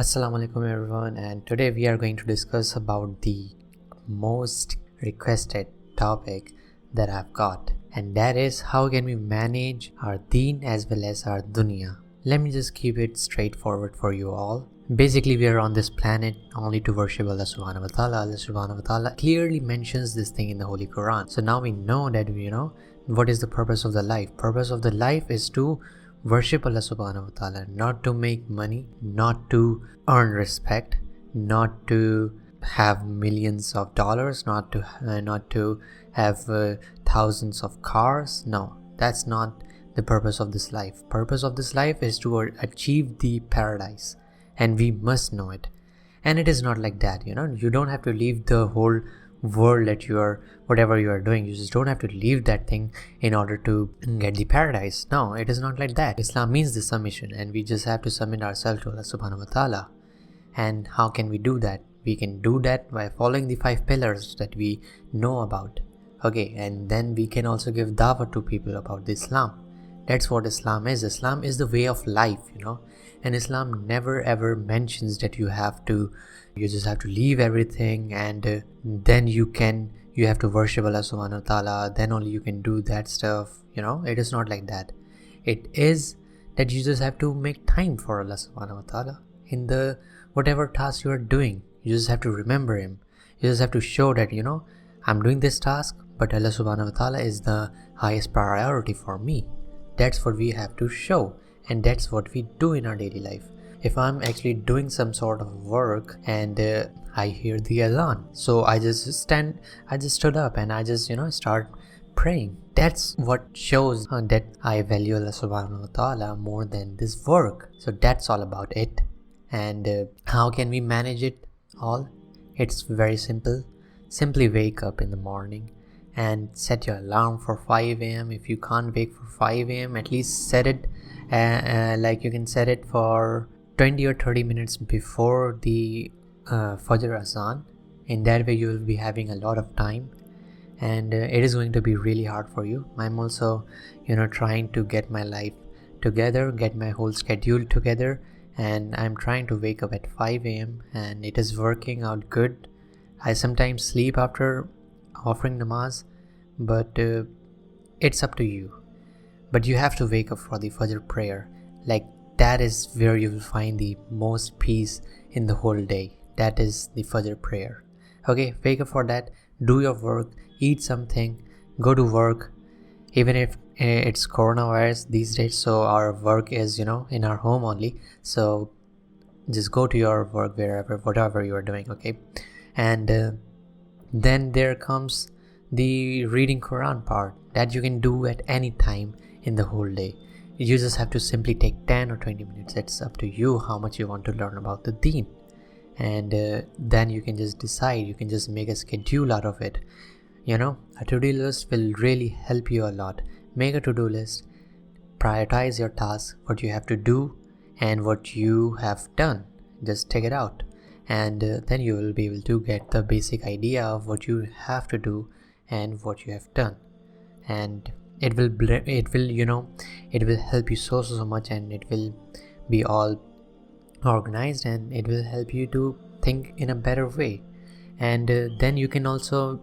Assalamu alaikum everyone, and today we are going to discuss about the most requested topic that I've got, and that is how can we manage our Deen as well as our Duniya. Let me just keep it straightforward for you all. Basically, we are on this planet only to worship Allah subhanahu wa ta'ala. Allah subhanahu wa ta'ala clearly mentions this thing in the Holy Quran. So now we know that what is the purpose of the life. Purpose of the life is to worship Allah subhanahu wa ta'ala, not to make money, not to earn respect, not to have millions of dollars, not to have thousands of cars. No, that's not the purpose of this life. Purpose of this life is to achieve the paradise, and we must know it. And it is not like that, you don't have to leave the whole world that whatever you are doing, you just don't have to leave that thing in order to get the paradise. No, it is not like that. Islam means the submission, and we just have to submit ourselves to Allah subhanahu wa ta'ala. And how can we do that? We can do that by following the 5 pillars that we know about. Okay, and then we can also give dawah to people about the Islam. That's what Islam is. Islam is the way of life, and Islam never ever mentions that you just have to leave everything and then you have to worship Allah subhanahu wa ta'ala, then only you can do that stuff. It is not like that. It is that you just have to make time for Allah subhanahu wa ta'ala in the whatever task you are doing. You just have to remember Him. You just have to show that I'm doing this task, but Allah subhanahu wa ta'ala is the highest priority for me. That's what we have to show, and that's what we do in our daily life. If I'm actually doing some sort of work and I hear the adhan, so I just stood up and I just start praying. That's what shows that I value Allah subhanahu wa ta'ala more than this work. So that's all about it. And how can we manage it all? It's very simple. Simply wake up in the morning and set your alarm for 5 a.m. If you can't wake for 5 a.m., at least set it like you can set it for 20 or 30 minutes before the Fajr Azan. In that way you will be having a lot of time, and it is going to be really hard for you. I'm also trying to get my life together, get my whole schedule together, and I'm trying to wake up at 5 a.m. and it is working out good. I sometimes sleep after offering namaz, but it's up to you. But you have to wake up for the Fajr prayer. Like, that is where you will find the most peace in the whole day. That is the Fajr prayer. Okay, wake up for that, do your work, eat something, go to work. Even if it's coronavirus these days, so our work is in our home only, so just go to your work whatever you are doing. Okay, and then there comes the reading Quran part that you can do at any time in the whole day. You just have to simply take 10 or 20 minutes. It's up to you how much you want to learn about the Deen, and then you can just decide. You can just make a schedule out of it. A to-do list will really help you a lot. Make a to-do list, prioritize your tasks, what you have to do and what you have done. Just take it out, and then you will be able to get the basic idea of what you have to do and what you have done, and it will help you so much, and it will be all organized, and it will help you to think in a better way. And then you can also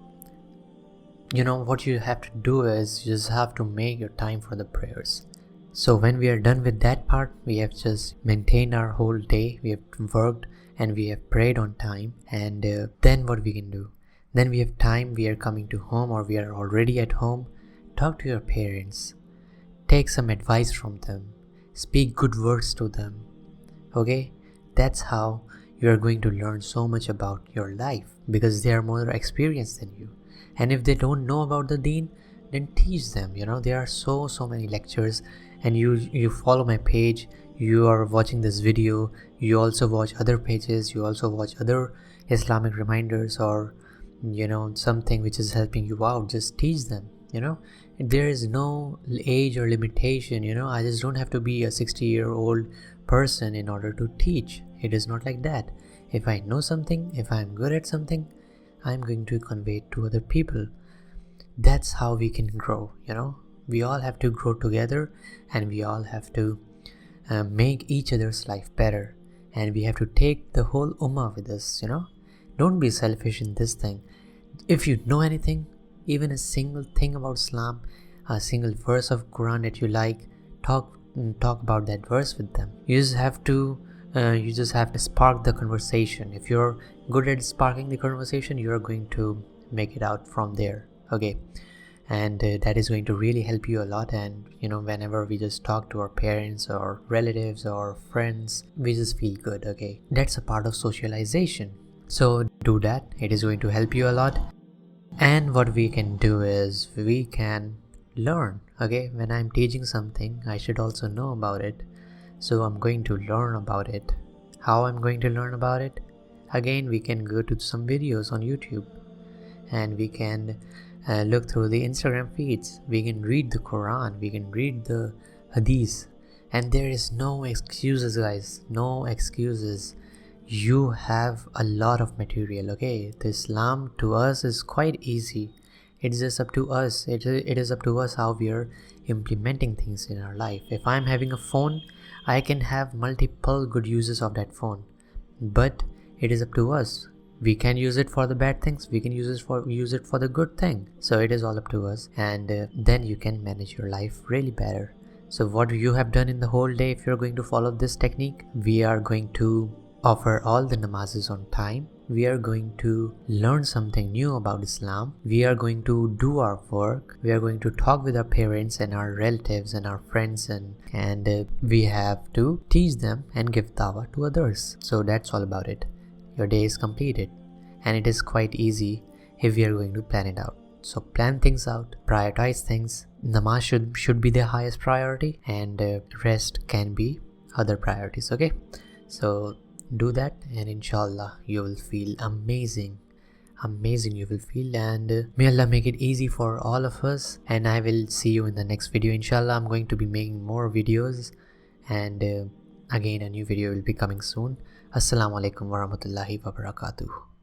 what you have to do is you just have to make your time for the prayers. So when we are done with that part, we have just maintained our whole day, we have worked and we have prayed on time, and then what we can do, then we have time, we are coming to home or we are already at home. Talk to your parents, take some advice from them, speak good words to them. Okay, that's how you are going to learn so much about your life, because they are more experienced than you. And if they don't know about the Deen, then teach them. There are so many lectures, and you follow my page, you are watching this video, you also watch other pages, you also watch other Islamic reminders, or something which is helping you out. Just teach them. There is no age or limitation. I just don't have to be a 60-year-old person in order to teach. It is not like that. If I know something, if I'm good at something, I'm going to convey it to other people. That's how we can grow. We all have to grow together, and we all have to make each other's life better. and we have to take the whole ummah with us, Don't be selfish in this thing. If you know anything, even a single thing about Islam, a single verse of Quran that you like, talk about that verse with them. You just have to spark the conversation. If you're good at sparking the conversation, you're going to make it out from there. Okay, and that is going to really help you a lot. And whenever we just talk to our parents or relatives or friends, we just feel good. Okay, that's a part of socialization, so do that. It is going to help you a lot. And what we can do is we can learn. Okay, when I'm teaching something, I should also know about it, so I'm going to learn about it. How I'm going to learn about it? Again, we can go to some videos on YouTube, and we can look through the Instagram feeds. We can read the Quran, we can read the Hadith, and there is no excuses, guys. No excuses. You have a lot of material. Okay, the Islam to us is quite easy. It's just up to us. It is up to us how we are implementing things in our life. If I'm having a phone, I can have multiple good uses of that phone, but it is up to us. We can use it for the bad things, we can use it for the good thing. So it is all up to us, and then you can manage your life really better. So what you have done in the whole day, if you're going to follow this technique, we are going to offer all the namazes on time. We are going to learn something new about Islam. We are going to do our work. We are going to talk with our parents and our relatives and our friends, and we have to teach them and give dawah to others. So that's all about it. Your day is completed, and it is quite easy if we are going to plan it out. So plan things out, prioritize things. Namaz should be the highest priority, and rest can be other priorities. Okay, so do that, and inshallah you will feel amazing you will feel, and may Allah make it easy for all of us. And I will see you in the next video, inshallah. I'm going to be making more videos, and again a new video will be coming soon. Assalamu alaikum warahmatullahi wabarakatuh.